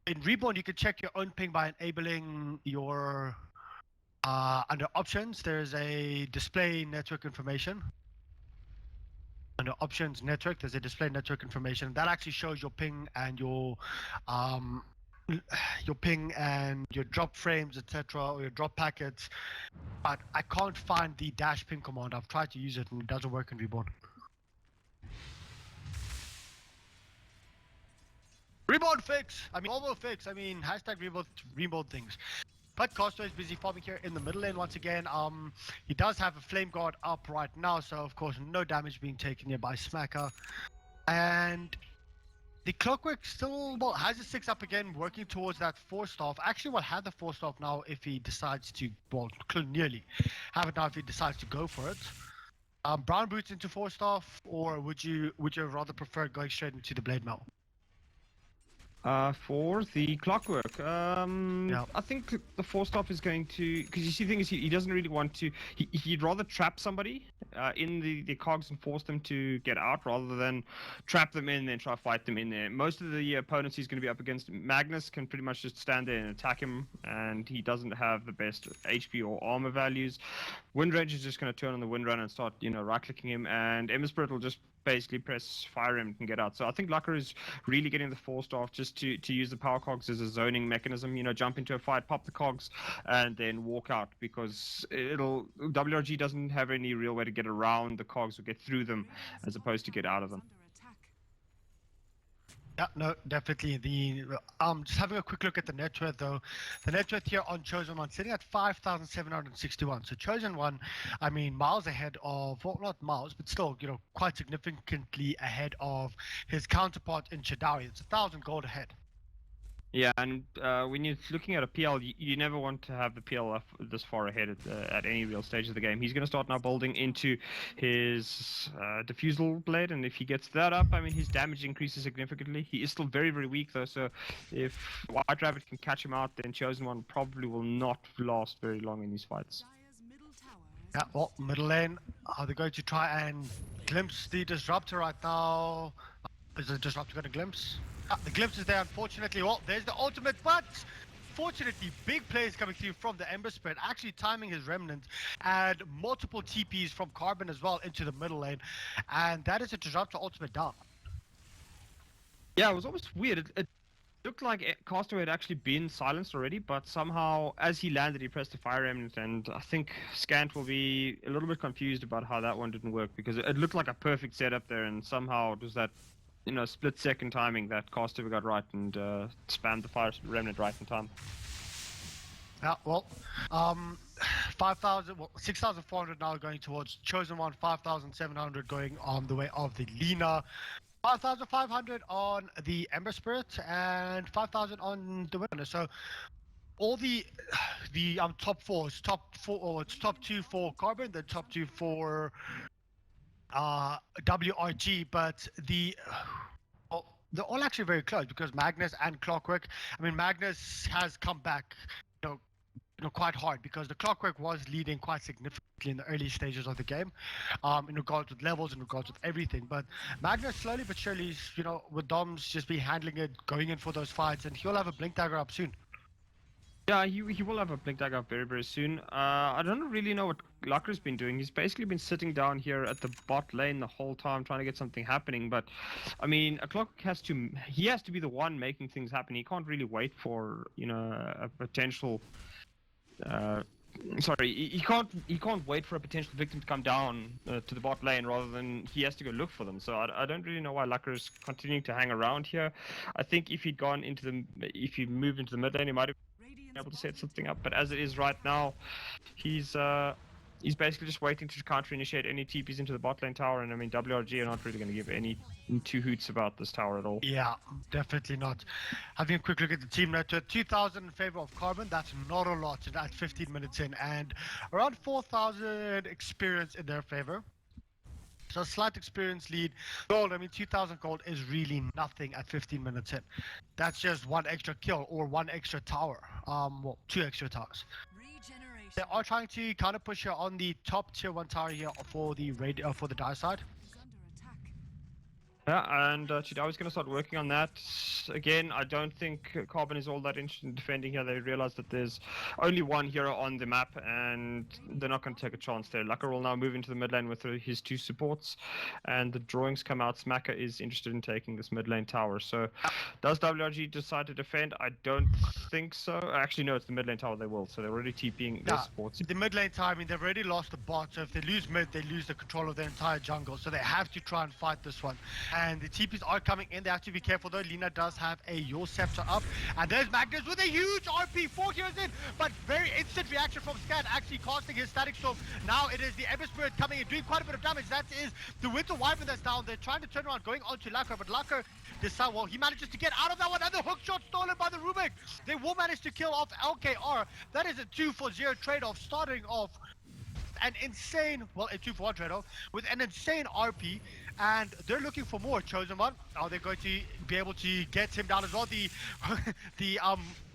In Reborn, you can check your own ping by enabling your under options. There's a display network information. Under options network, there's a display network information that actually shows your ping and your drop frames, etc., or your drop packets. But I can't find the dash ping command. I've tried to use it and it doesn't work in Reborn. Reborn fix! Volvo fix. Hashtag reborn things. But Castaway is busy farming here in the middle lane once again. He does have a Flame Guard up right now, so of course no damage being taken here by Smacker. And the Clockwork still has a 6 up again, working towards that 4-staff. Actually, will have the 4-staff now if he decides to, nearly have it now if he decides to go for it. Brown Boots into 4-staff, or would you rather prefer going straight into the Blade Mail? For the Clockwork, I think the 4-staff is going to, because you see, the thing is, he doesn't really want to. He'd rather trap somebody in the cogs and force them to get out, rather than trap them in and then try to fight them in there. Most of the opponents he's going to be up against, Magnus can pretty much just stand there and attack him, and he doesn't have the best HP or armor values. Windranger is just going to turn on the Windrunner and start, right-clicking him, and Ember Spirit will just basically press fire him and get out. So I think Lucker is really getting the 4-staff just to use the power cogs as a zoning mechanism. Jump into a fight, pop the cogs, and then walk out, because WRG doesn't have any real way to get around the cogs or get through them, as opposed to get out of them. Yeah, no, definitely. Just having a quick look at the net worth though. The net worth here on Chosen One sitting at 5,761. So Chosen One, miles ahead of, well, not miles, but still, quite significantly ahead of his counterpart in Chidari. It's 1,000 gold ahead. Yeah, and when you're looking at a PL, you never want to have the PL this far ahead at any real stage of the game. He's going to start now building into his Diffusal Blade, and if he gets that up, his damage increases significantly. He is still very, very weak, though, so if White Rabbit can catch him out, then Chosen One probably will not last very long in these fights. Yeah, well, middle lane, are they going to try and glimpse the Disruptor right now? Is the Disruptor going to glimpse? The glimpse is there, unfortunately. Well, there's the ultimate, but fortunately, big plays coming through from the Ember Spirit, actually timing his Remnant, and multiple TPs from Carbon as well into the middle lane. And that is a Disruptor ultimate down. Yeah, it was almost weird. It looked like Castaway had actually been silenced already, but somehow, as he landed, he pressed the Fire Remnant, and I think Scant will be a little bit confused about how that one didn't work, because it looked like a perfect setup there, and somehow it was that, split-second timing that Castaway got right and spammed the Fire Remnant right in time. Yeah, well, 6,400 now going towards Chosen One, 5,700 going on the way of the Lina. 5,500 on the Ember Spirit and 5,000 on the Winner. So all the top four, it's top two for Carbon, the top two for WRG, but they're all actually very close because Magnus and Clockwork. I mean, Magnus has come back, quite hard because the Clockwork was leading quite significantly in the early stages of the game, in regards with levels, in regards with everything. But Magnus slowly but surely, with Doms just be handling it, going in for those fights, and he'll have a Blink Dagger up soon. Yeah, he will have a Blink Dagger up very, very soon. I don't really know what Lucker's been doing. He's basically been sitting down here at the bot lane the whole time trying to get something happening. But, I mean, a Clockwork has to be the one making things happen. He can't really wait for, a potential... he can't wait for a potential victim to come down to the bot lane rather than he has to go look for them. So I don't really know why Lucker's continuing to hang around here. I think if he'd moved into the mid lane, he might have been able to set something up. But as it is right now, he's basically just waiting to counter-initiate any TPs into the bot lane tower. And I mean, WRG are not really going to give any two hoots about this tower at all. Yeah, definitely not. Having a quick look at the team net, 2,000 in favor of Carbon. That's not a lot at 15 minutes in, and around 4,000 experience in their favor. So a slight experience lead. Gold, I mean, 2,000 gold is really nothing at 15 minutes in. That's just one extra kill or one extra tower. Well, two extra towers. They are trying to counter push here on the top tier 1 tower here for the Dire side. Yeah, and Chidawi's going to start working on that. Again, I don't think Carbon is all that interested in defending here. They realize that there's only one hero on the map, and they're not going to take a chance there. Lucker will now move into the mid lane with his two supports, and the drawings come out. Smacker is interested in taking this mid lane tower. So, does WRG decide to defend? I don't think so. Actually, no, it's the mid lane tower they will. So they're already TPing their supports. The mid lane tower, I mean, they've already lost the bot. So if they lose mid, they lose the control of their entire jungle. So they have to try and fight this one. And the TPs are coming in. They have to be careful though. Lina does have a Your Scepter up. And there's Magnus with a huge RP. 4 heroes in. But very instant reaction from Scat, actually casting his Static Storm. Now it is the Ember Spirit coming in, doing quite a bit of damage. That is the Winter Wyvern that's down. They're trying to turn around, going on to Lucker. But Lucker decides, well, he manages to get out of that one. And the hook shot stolen by the Rubik. They will manage to kill off LKR. That is a 2-for-0 trade-off, starting off an insane, well, a 2-for-1 trade-off with an insane RP, and they're looking for more. Chosen One, are they going to be able to get him down as well? The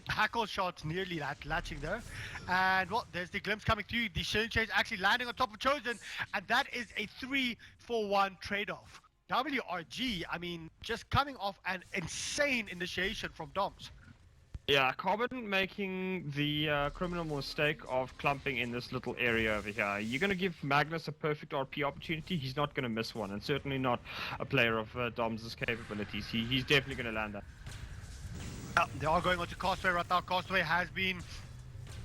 hackle shot nearly latching there, and well, there's the glimpse coming through. The Shilling Chase actually landing on top of Chosen, and that is a 3-for-1 trade-off. WRG, I mean, just coming off an insane initiation from Doms. Yeah, Carbon making the criminal mistake of clumping in this little area over here. You're going to give Magnus a perfect RP opportunity, he's not going to miss one, and certainly not a player of Dom's capabilities. He's definitely going to land that. They are going on to Castaway right now. Castaway has been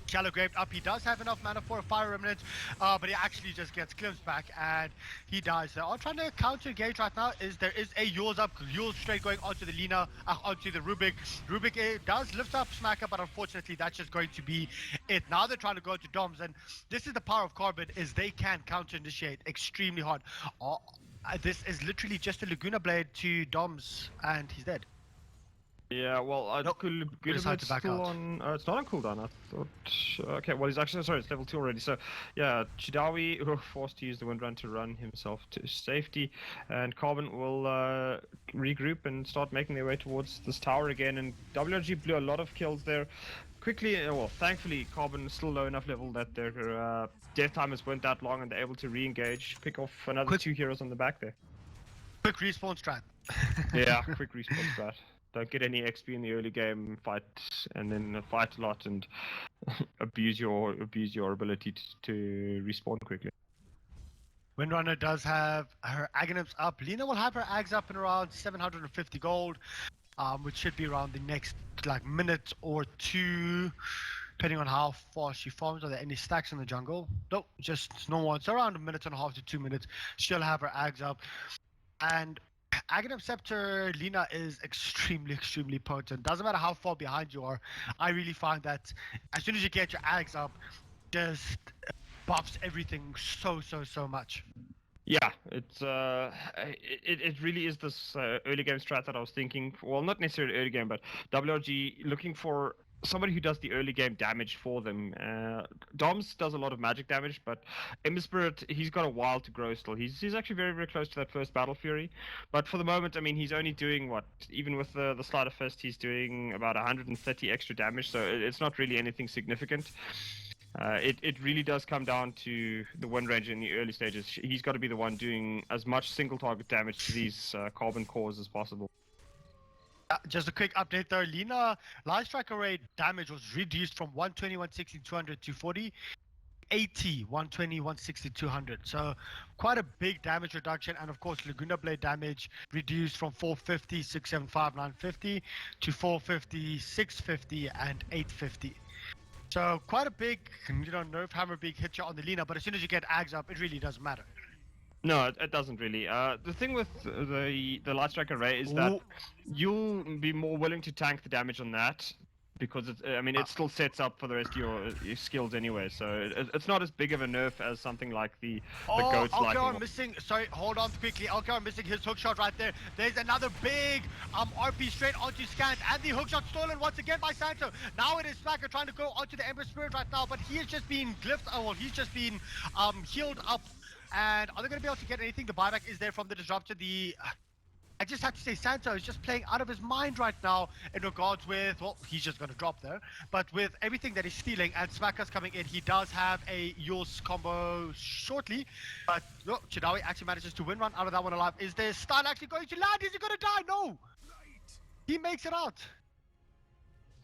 Shallow Graped up. He does have enough mana for a Fire Remnant, but he actually just gets glimpsed back and he dies. They are trying to counter engage right now. There is a Yours up, Yours straight going onto the Lina, onto the Rubik. Rubik does lift up Smacker, but unfortunately that's just going to be it. Now they're trying to go to Doms, and this is the power of Carbon, is they can counter initiate extremely hard. This is literally just a Laguna Blade to Doms and he's dead. Yeah, well, Decide to back still out. on. It's not on cooldown. I thought. Okay, well, he's actually sorry. It's level 2 already. So, yeah, Chidawi forced to use the Windrun to run himself to safety, and Carbon will regroup and start making their way towards this tower again. And WRG blew a lot of kills there. Quickly, well, thankfully, Carbon is still low enough level that their death timers weren't that long, and they're able to re-engage, pick off another 2 heroes on the back there. Quick respawn strat. Yeah, quick respawn strat. Don't get any XP in the early game, fight and then fight a lot and abuse your ability to respawn quickly. Windrunner does have her Aghanims up. Lina will have her Ags up in around 750 gold, which should be around the next like minute or two, depending on how fast she farms. Are there any stacks in the jungle? Nope, just normal. It's around a minute and a half to 2 minutes. She'll have her Ags up. And Aghanim Scepter Lina is extremely potent. Doesn't matter how far behind you are. I really find that as soon as you get your Ags up, just buffs everything so much. Yeah, it really is this early game strat that I was thinking. Well, not necessarily early game, but WRG looking for somebody who does the early game damage for them. Doms does a lot of magic damage, but Ember Spirit, he's got a while to grow still. He's actually very close to that first Battle Fury, but for the moment, I mean, he's only doing what, even with the Sleight of Fist, he's doing about 130 extra damage, so it's not really anything significant. It really does come down to the Wind Ranger in the early stages. He's got to be the one doing as much single target damage to these carbon cores as possible. Just a quick update though, Lina Light Strike Array damage was reduced from 120, 160, 200 to 40, 80, 120, 160, 200. So quite a big damage reduction. And of course, Laguna Blade damage reduced from 450, 675, 950 to 450, 650, and 850. So quite a big, nerf hammer big hit shot on the Lina, but as soon as you get Ags up, it really doesn't matter. No, it doesn't really. The thing with the Light Strike Array is that you'll be more willing to tank the damage on that because it still sets up for the rest of your skills anyway. So it's not as big of a nerf as something like the Goats. Alcar missing. Sorry, hold on quickly. Alcar missing his hookshot right there. There's another big RP straight onto Scant, and the hookshot stolen once again by Santo. Now it is Slacker trying to go onto the Ember Spirit right now, but he is just being glyphed. Oh, well, he's just been healed up. And are they going to be able to get anything? The buyback is there from the Disruptor. I just have to say, Santo is just playing out of his mind right now in regards with, well, he's just going to drop there. But with everything that he's stealing and Smacker's coming in, he does have a Yules combo shortly. But no, Chidawi actually manages to win run out of that one alive. Is there stun actually going to land? Is he going to die? No! He makes it out.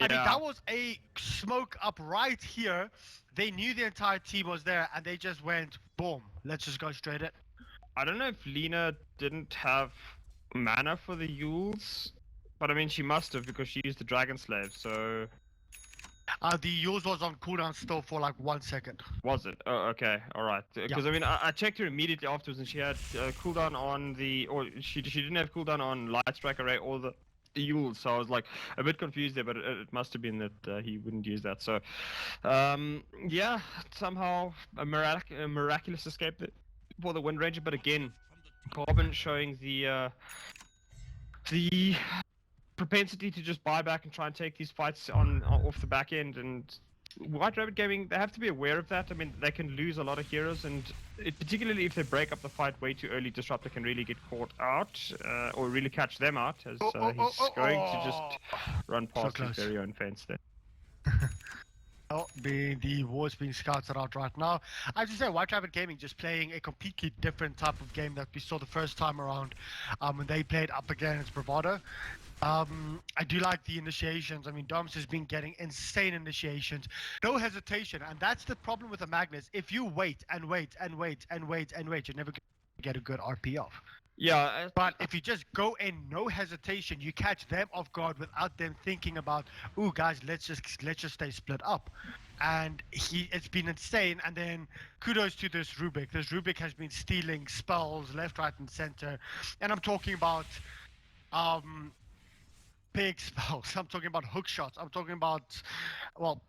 Yeah. I mean, that was a smoke up right here. They knew the entire team was there, and they just went, boom, let's just go straight in. I don't know if Lina didn't have mana for the Yules, but I mean, she must have because she used the Dragon Slave, so... The Yules was on cooldown still for like 1 second. Was it? Oh, okay, alright. Because I mean, I checked her immediately afterwards and she had cooldown on the... Or she didn't have cooldown on Light Strike Array or the Yules, so I was like a bit confused there, but it must have been that he wouldn't use that. So, yeah, somehow a miraculous escape for the Wind Ranger. But again, Carbon showing the propensity to just buy back and try and take these fights off the back end. And White Rabbit Gaming, they have to be aware of that. I mean, they can lose a lot of heroes, and particularly if they break up the fight way too early, Disruptor can really get caught out, or really catch them out, as he's going to just run past his very own fence there. The wars being scouted out right now. I have to say, White Rabbit Gaming just playing a completely different type of game that we saw the first time around when they played up against Bravado. I do like the initiations. I mean, Doms has been getting insane initiations. No hesitation. And that's the problem with the Magnus. If you wait and wait and wait and wait and wait, you're never going to get a good RP off. Yeah. But if you just go in, no hesitation, you catch them off guard without them thinking about, ooh, guys, let's just stay split up. And it's been insane. And then kudos to this Rubik. This Rubik has been stealing spells left, right, and center. And I'm talking about big spells. I'm talking about hook shots. I'm talking about, well,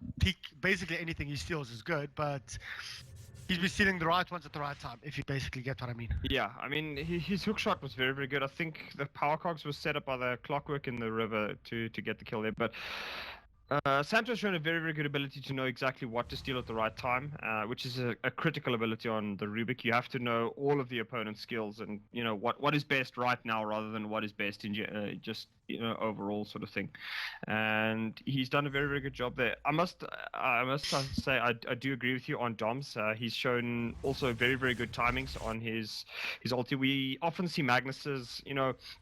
basically anything he steals is good, but he's been stealing the right ones at the right time, if you basically get what I mean. Yeah, I mean, his hook shot was very good. I think the power cogs was set up by the clockwork in the river to get the kill there, but Santo's shown a very good ability to know exactly what to steal at the right time, which is a critical ability on the Rubik. You have to know all of the opponent's skills and what is best right now rather than what is best in just overall sort of thing. And he's done a very, very good job there. I must say I do agree with you on Doms. He's shown also very, very good timings on his ulti. We often see Magnus's,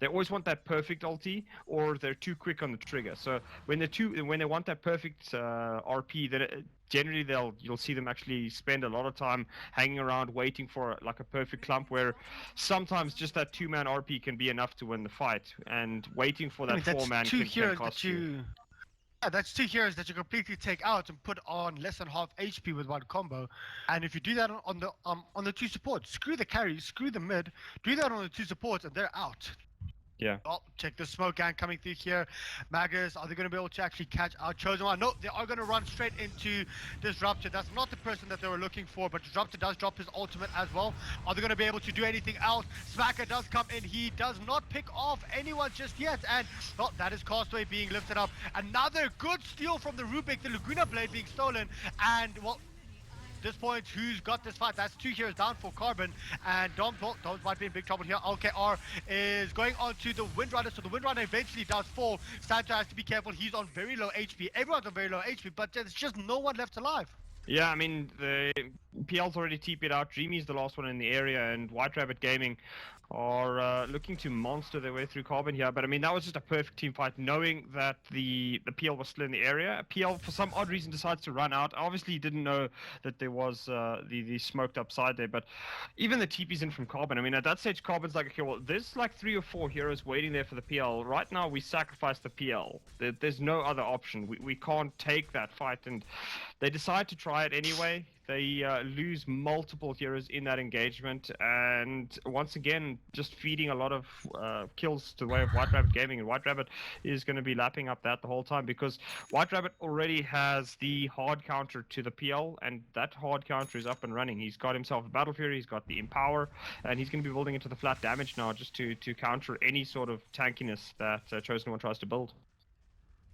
they always want that perfect ulti, or they're too quick on the trigger. So when they want that perfect RP, then generally you'll see them actually spend a lot of time hanging around waiting for like a perfect clump, where sometimes just that 2-man RP can be enough to win the fight, and waiting for that 4-man can cost you. Yeah, that's 2 heroes that you completely take out and put on less than half HP with one combo. And if you do that on the 2 supports, screw the carries, screw the mid, do that on the 2 supports and they're out. Yeah. Oh, check the smoke gang coming through here. Magus, are they going to be able to actually catch our Chosen One? No, they are going to run straight into Disruptor. That's not the person that they were looking for, but Disruptor does drop his ultimate as well. Are they going to be able to do anything else? Smacker does come in. He does not pick off anyone just yet. And, well, that is Castaway being lifted up. Another good steal from the Rubik, the Laguna Blade being stolen. And, well, this point, who's got this fight? That's 2 heroes down for Carbon, and Doms might be in big trouble here. LKR is going on to the Windrunner, so the Windrunner eventually does fall. Sancho has to be careful. He's on very low HP. Everyone's on very low HP, but there's just no one left alive. Yeah, I mean, the PL's already TP'd out. Dreamy's the last one in the area, and White Rabbit Gaming are looking to monster their way through Carbon here. But I mean, that was just a perfect team fight, knowing that the PL was still in the area. PL, for some odd reason, decides to run out. Obviously, he didn't know that there was the smoked up side there. But even the TP's in from Carbon. I mean, at that stage, Carbon's like, okay, well, there's like 3 or 4 heroes waiting there for the PL. Right now, we sacrifice the PL. There's no other option. We can't take that fight. And they decide to try it anyway. They lose multiple heroes in that engagement, and once again, just feeding a lot of kills to the way of White Rabbit Gaming. And White Rabbit is going to be lapping up that the whole time, because White Rabbit already has the hard counter to the PL, and that hard counter is up and running. He's got himself a Battle Fury, he's got the Empower, and he's going to be building into the flat damage now just to counter any sort of tankiness that Chosen One tries to build.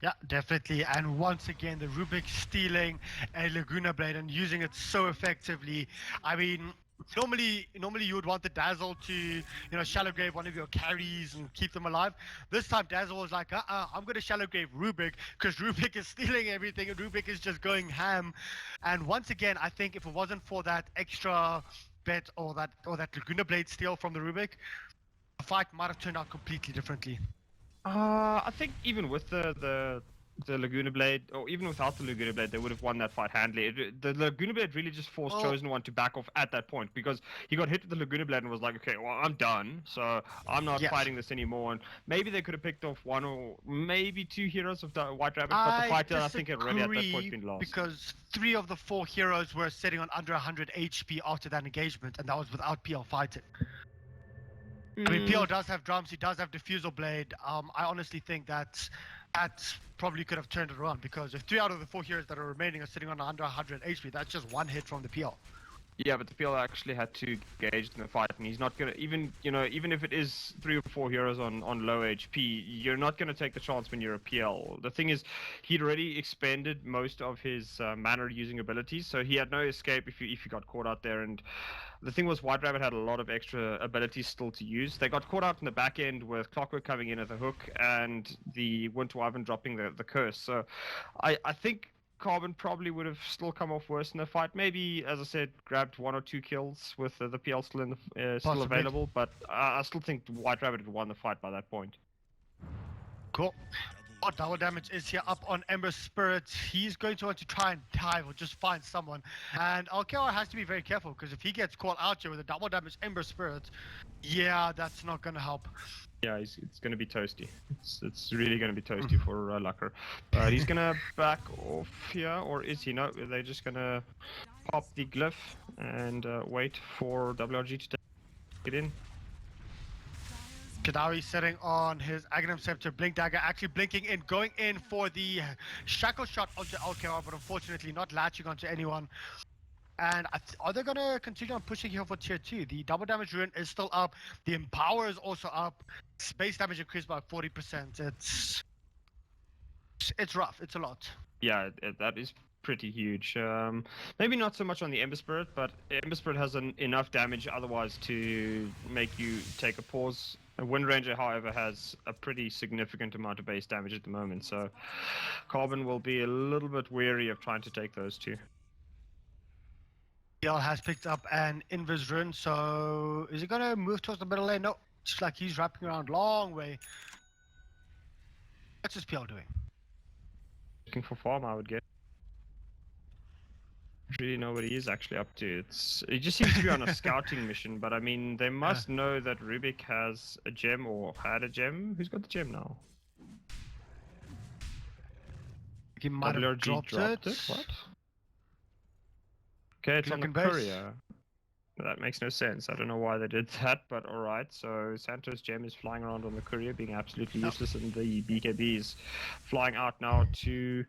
Yeah, definitely. And once again, the Rubik stealing a Laguna Blade and using it so effectively. I mean, normally you would want the Dazzle to, shallow grave one of your carries and keep them alive. This time Dazzle was like, I'm going to shallow grave Rubik, because Rubik is stealing everything and Rubik is just going ham. And once again, I think if it wasn't for that extra bet or that Laguna Blade steal from the Rubik, the fight might have turned out completely differently. I think even with the Laguna Blade, or even without the Laguna Blade, they would have won that fight handily. The Laguna Blade really just forced Chosen One to back off at that point, because he got hit with the Laguna Blade and was like, okay, well, I'm done, so I'm not fighting this anymore. And maybe they could have picked off 1 or maybe 2 heroes of the White Rabbit, but the fight, I think, had already at that point been lost. Because 3 of the 4 heroes were sitting on under 100 HP after that engagement, and that was without PL fighting. I mean, PL does have drums, he does have Diffusal Blade. I honestly think that probably could have turned it around, because if 3 out of the 4 heroes that are remaining are sitting on under 100 HP, that's just 1 hit from the PL. Yeah, but the PL actually had to engage in the fight, and he's not gonna even if it is 3 or 4 heroes on low HP, you're not gonna take the chance when you're a PL. The thing is, he'd already expended most of his mana using abilities, so he had no escape if he got caught out there. And the thing was, White Rabbit had a lot of extra abilities still to use. They got caught out in the back end with Clockwork coming in at the hook and the Winter Wyvern dropping the curse. So I think Carbon probably would have still come off worse in the fight. Maybe, as I said, grabbed 1 or 2 kills with the PL still in the still available. But I still think White Rabbit had won the fight by that point. Cool. Double damage is here up on Ember Spirit. He's going to want to try and dive or just find someone. And LKR has to be very careful, because if he gets caught out here with a double damage Ember Spirit, yeah, that's not going to help. Yeah, it's going to be toasty. It's really going to be toasty for Lucker. But he's going to back off here, or is he? No, they're just going to pop the glyph and wait for WRG to take it in. Kadawi sitting on his Aghanim Scepter, Blink Dagger, actually blinking in, going in for the Shackle Shot onto LKR, but unfortunately not latching onto anyone. And are they going to continue on pushing here for tier 2? The double damage rune is still up. The Empower is also up. Space damage increased by 40%. It's rough. It's a lot. Yeah, that is pretty huge. Maybe not so much on the Ember Spirit, but Ember Spirit has enough damage otherwise to make you take a pause Wind Ranger, however, has a pretty significant amount of base damage at the moment, so Carbon will be a little bit wary of trying to take those two. PL has picked up an Invis rune, so is he going to move towards the middle lane? No, it's like he's wrapping around long way. What's his PL doing? Looking for farm, I would guess. Don't really know what he is actually up to. He just seems to be on a scouting mission, but I mean, they must know that Rubik has a gem or had a gem. Who's got the gem now? He might have WRG dropped it. What? Okay, it's on the Cloak and base. courier. That makes no sense. I don't know why they did that, but alright. So Santos gem is flying around on the courier, being absolutely Yep. useless, and the BKB is flying out now to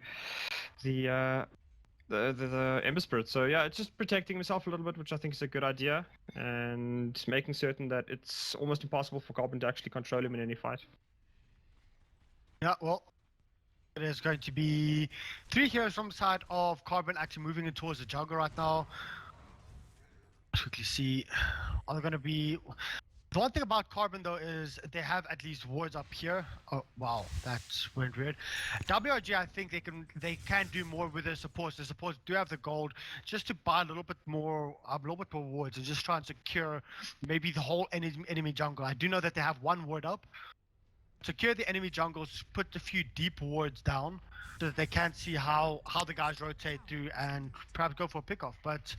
the Ember Spirit. So yeah, it's just protecting himself a little bit, which I think is a good idea, and making certain that it's almost impossible for Carbon to actually control him in any fight. Yeah, well, it is going to be 3 heroes from the side of Carbon actually moving in towards the jungle right now. Let's quickly see. Are they going to be... The one thing about Carbon though is they have at least wards up here. Oh wow, that went weird. WRG, I think they can do more with their supports. The supports do have the gold just to buy a little bit more wards and just try and secure maybe the whole enemy jungle. I do know that they have one ward up. Secure the enemy jungles, put a few deep wards down so that they can see how the guys rotate through and perhaps go for a pickoff. But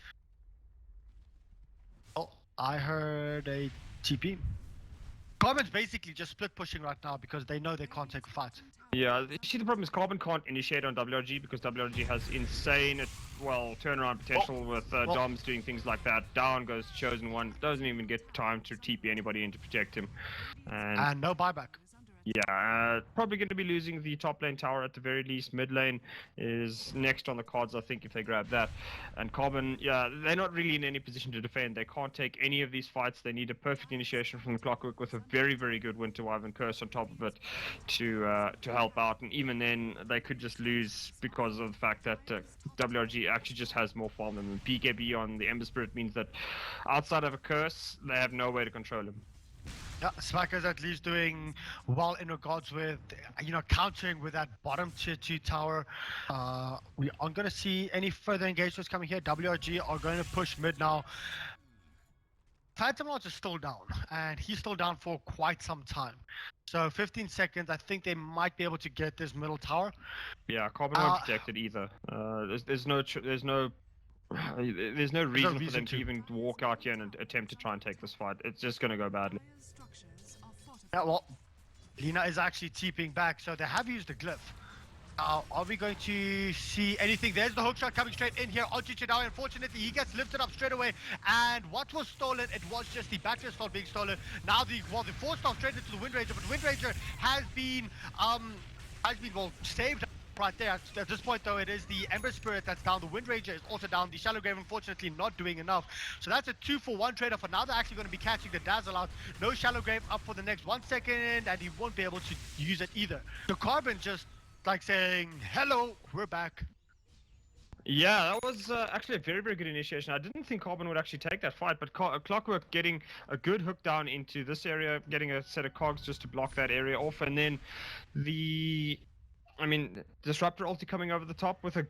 oh, I heard a TP. Carbon's basically just split pushing right now because they know they can't take a fight. Yeah, see the problem is Carbon can't initiate on WRG because WRG has insane, turnaround potential with Doms doing things like that. Down goes Chosen One, doesn't even get time to TP anybody in to protect him. And no buyback. Yeah, probably going to be losing the top lane tower at the very least. Mid lane is next on the cards, I think, if they grab that. And Carbon, yeah, they're not really in any position to defend. They can't take any of these fights. They need a perfect initiation from the Clockwork with a very, very good Winter Wyvern Curse on top of it to help out. And even then, they could just lose because of the fact that WRG actually just has more farm than them. BKB on the Ember Spirit means that outside of a curse, they have no way to control him. Yeah, Smacker's at least doing well in regards with, countering with that bottom tier 2 tower. We aren't going to see any further engagements coming here. WRG are going to push mid now. Phantom Lords is still down, and he's still down for quite some time. So 15 seconds, I think they might be able to get this middle tower. Yeah, Carbon won't protect it either. There's no reason for them to even walk out here and attempt to try and take this fight. It's just going to go badly. Yeah, well, Lina is actually TPing back, so they have used the glyph. Are we going to see anything? There's the hook shot coming straight in here onto Chidao. Unfortunately, he gets lifted up straight away. And what was stolen? It was just the battery stall being stolen. Now the 4-star straight into the Wind Ranger, but Wind Ranger has been saved right there. At this point, though, it is the Ember Spirit that's down. The Wind Ranger is also down. The Shallow Grave, unfortunately, not doing enough. So that's a 2-for-1 trade-off. For now, they're actually going to be catching the Dazzle out. No Shallow Grave up for the next 1 second, and he won't be able to use it either. The Carbon just like saying, hello, we're back. Yeah, that was actually a very, very good initiation. I didn't think Carbon would actually take that fight, but Clockwork getting a good hook down into this area, getting a set of cogs just to block that area off, and then Disruptor ulti coming over the top with a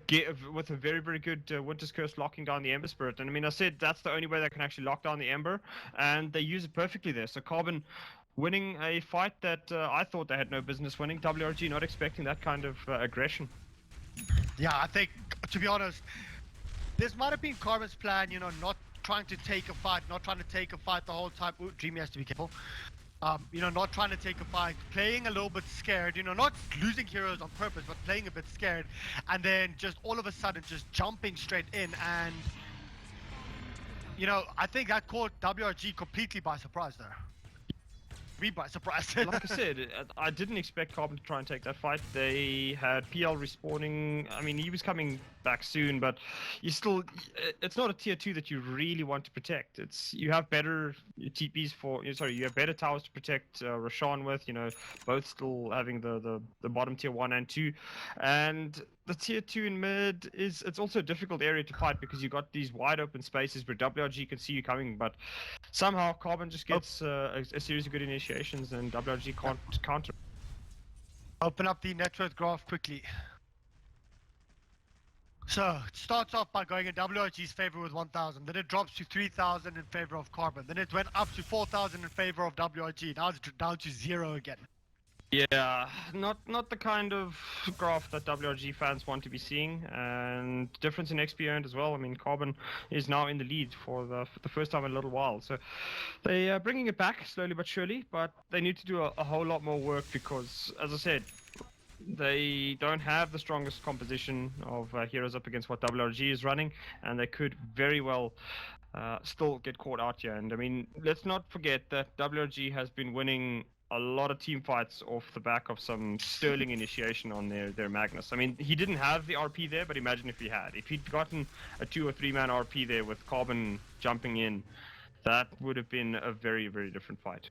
very, very good Winter's Curse locking down the Ember Spirit. And I said that's the only way they can actually lock down the Ember, and they use it perfectly there. So Carbon winning a fight that I thought they had no business winning. WRG not expecting that kind of aggression. Yeah, I think, to be honest, this might have been Carbon's plan, not trying to take a fight, the whole time. Ooh, Dreamy has to be careful. Not trying to take a fight, playing a little bit scared, not losing heroes on purpose, but playing a bit scared, and then just all of a sudden just jumping straight in. And, I think that caught WRG completely by surprise there. Me by surprise. Like I said, I didn't expect Carbon to try and take that fight. They had PL respawning. He was coming back soon, but it's not a tier 2 that you really want to protect. You have better TPs you have better towers to protect Roshan with, both still having the bottom tier 1 and 2. And the tier 2 in mid it's also a difficult area to fight because you got these wide open spaces where WRG can see you coming, but somehow Carbon just gets a series of good initiations and WRG can't counter. Open up the net worth graph quickly. So it starts off by going in WRG's favor with 1,000, then it drops to 3,000 in favor of Carbon, then it went up to 4,000 in favor of WRG. Now it's down to 0 again. Yeah, not the kind of graph that WRG fans want to be seeing, and difference in XP earned as well. I mean, Carbon is now in the lead for the first time in a little while, so they are bringing it back slowly but surely. But they need to do a whole lot more work because, as I said, they don't have the strongest composition of heroes up against what WRG is running, and they could very well still get caught out here. And I mean, let's not forget that WRG has been winning a lot of team fights off the back of some sterling initiation on their Magnus. I mean, he didn't have the RP there, but imagine if he had. If he'd gotten a 2 or 3 man RP there with Carbon jumping in, that would have been a very, very different fight.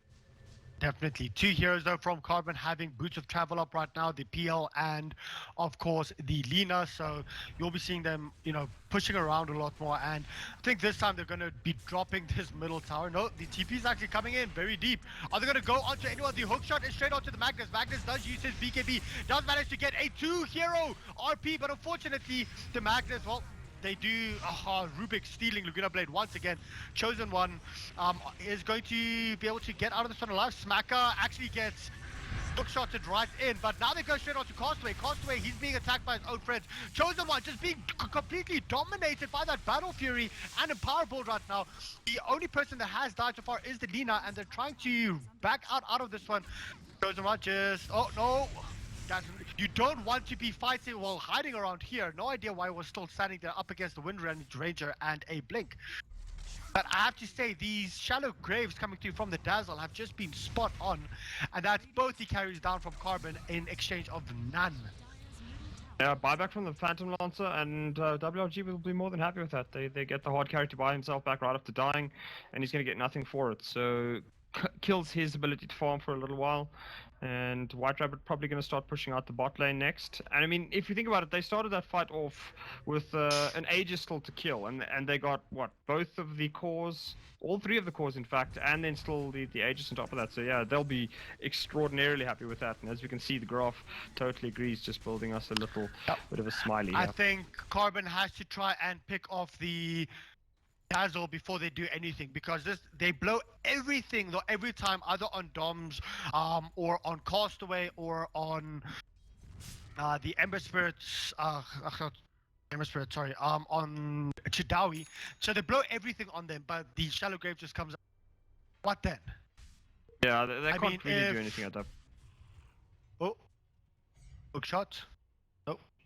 Definitely. 2 heroes though from Carbon having Boots of Travel up right now, the PL and of course the Lina, so you'll be seeing them, you know, pushing around a lot more, and I think this time they're going to be dropping this middle tower. No, the TP is actually coming in very deep. Are they going to go onto anyone? The hook shot is straight onto the Magnus. Magnus does use his BKB, does manage to get a 2 hero RP, but unfortunately the Magnus, well, they do Rubik stealing Laguna Blade once again. Chosen One is going to be able to get out of this one alive. Smacker actually gets hook-shotted right in, but now they go straight onto Castaway. Castaway, he's being attacked by his own friends. Chosen One just being completely dominated by that Battle Fury and Empower Build right now. The only person that has died so far is the Lina, and they're trying to back out of this one. Chosen One just, oh no. You don't want to be fighting while hiding around here. No idea why we're still standing there up against the Wind Ranger and a Blink. But I have to say, these shallow graves coming through from the Dazzle have just been spot on. And that's both the carries down from Carbon in exchange of none. Yeah, buyback from the Phantom Lancer, and WRG will be more than happy with that. They get the hard carry to buy himself back right after dying, and he's going to get nothing for it. So kills his ability to farm for a little while. And White Rabbit probably going to start pushing out the bot lane next. And I mean, if you think about it, they started that fight off with an Aegis still to kill, and they got what, both of the cores, all 3 of the cores in fact, and then still the Aegis on top of that. So yeah, they'll be extraordinarily happy with that. And as we can see, the graph totally agrees, just building us a little bit of a smiley. I think Carbon has to try and pick off the Dazzle before they do anything, because they blow everything though every time, either on Doms or on Castaway or on the Ember Spirits on Chidawi. So they blow everything on them, but the Shallow Grave just comes up. What then? Yeah, they can't really do anything at that. Oh, hook shot.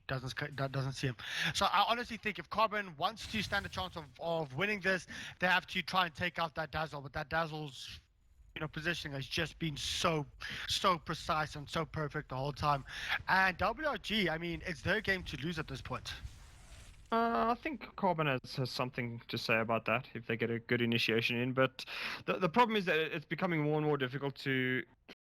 Doesn't see him. So I honestly think if Carbon wants to stand a chance of winning this, they have to try and take out that Dazzle. But that Dazzle's, you know, positioning has just been so precise and so perfect the whole time. And WRG, I mean, it's their game to lose at this point. I think Carbon has something to say about that if they get a good initiation in, but the problem is that it's becoming more and more difficult to